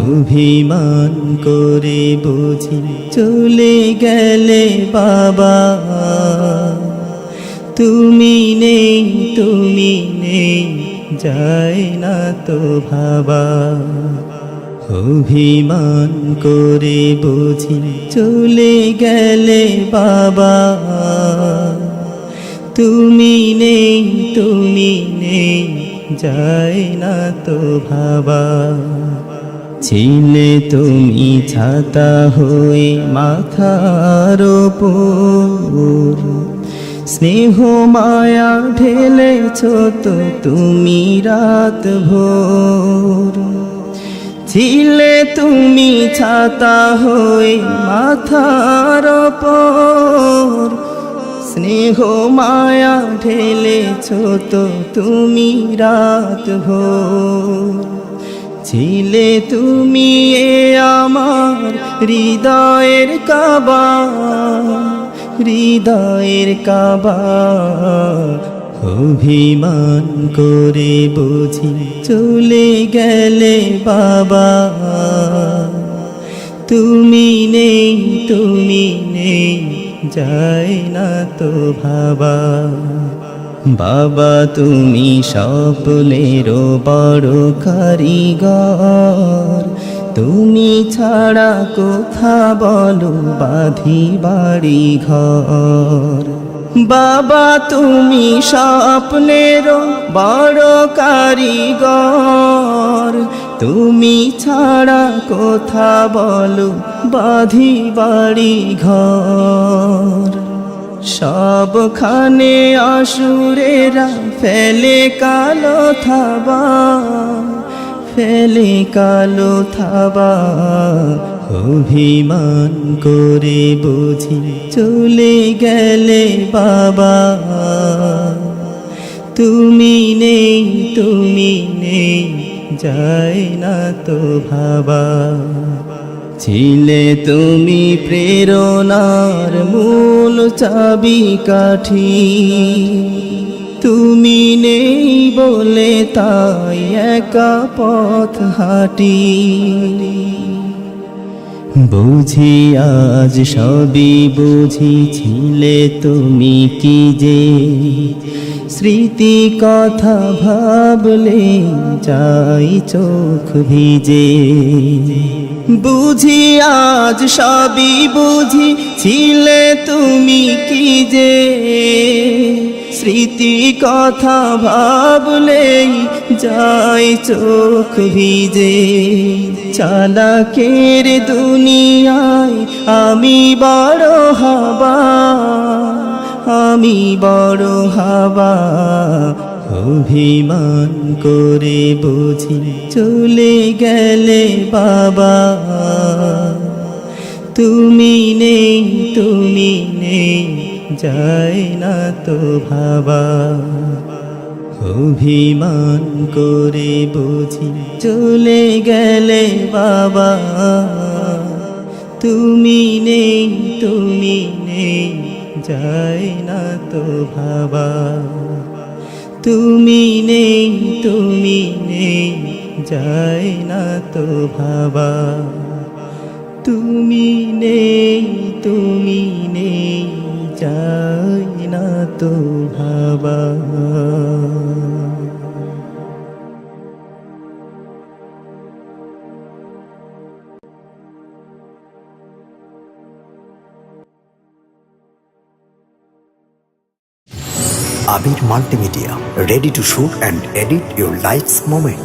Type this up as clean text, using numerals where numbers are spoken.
অভিমান করে বুঝি চলে গেলে বাবা, তুমি নেই যায় না তো ভাবা। অভিমান করে বুঝি চলে গেলে বাবা, তুমি নেই যায় না তো ভাবা। ছিলে তুমি ছাতা হয়ে মাথার ওপর, স্নেহ মায়া ঢেলেছ তো তুমি রাত ভোর। ছিলে তুমি ছাতা হয়ে মাথার ওপর, স্নেহ মায়া ঢেলেছ তো তুমি রাত ভোর। ছিলে তুমি আমার হৃদয়ের কাবা, হৃদয়ের কাবা। অভিমান করে বুঝি চলে গেলে বাবা, তুমি নেই যায় না তো ভাবা। বাবা তুমি স্বপ্নেরও বড় কারিগর, তুমি ছাড়া কোথা বলো বাঁধি বাড়ি ঘর। বাবা তুমি স্বপ্নেরও বড় কারিগর, তুমি ছাড়া কোথা বলো বাঁধি বাড়ি ঘর। সবখানে আসুরেরা ফেলে কালো থাবা, ফেলে কালো থাবা। অভিমান করে বুঝি চলে গেলে বাবা, তুমি নেই যায় না তো ভাবা। ছিলে তুমি প্রেরণার মূল চাবিকাঠি, তুমি নেই বলে তাই একা পথ হাঁটি। বুঝি আজ সবই বুঝি ছিলে তুমি কি যে, স্মৃতি কথা ভাবলে যাই চোখ ভিজে। বুঝি আজ সবই বুঝি ছিলে তুমি কি যে, স্মৃতি কথা ভাবলেই যাই চোখ ভিজে। চালাকের দুনিয়ায় আমি বড় হাবা, আমি বড় হাবা। অভিমান করে বুঝি চলে গেলে বাবা, তুমি নেই যায় না তো ভাবা। অভিমান করে বুঝি চলে গেলে বাবা, তুমি নেই যায় না তো ভাবা। তুমি নেই যায় না তো ভাবা। তুমি নেই যায় না তো ভাবা। Abir Multimedia, ready to shoot and edit your life's moment.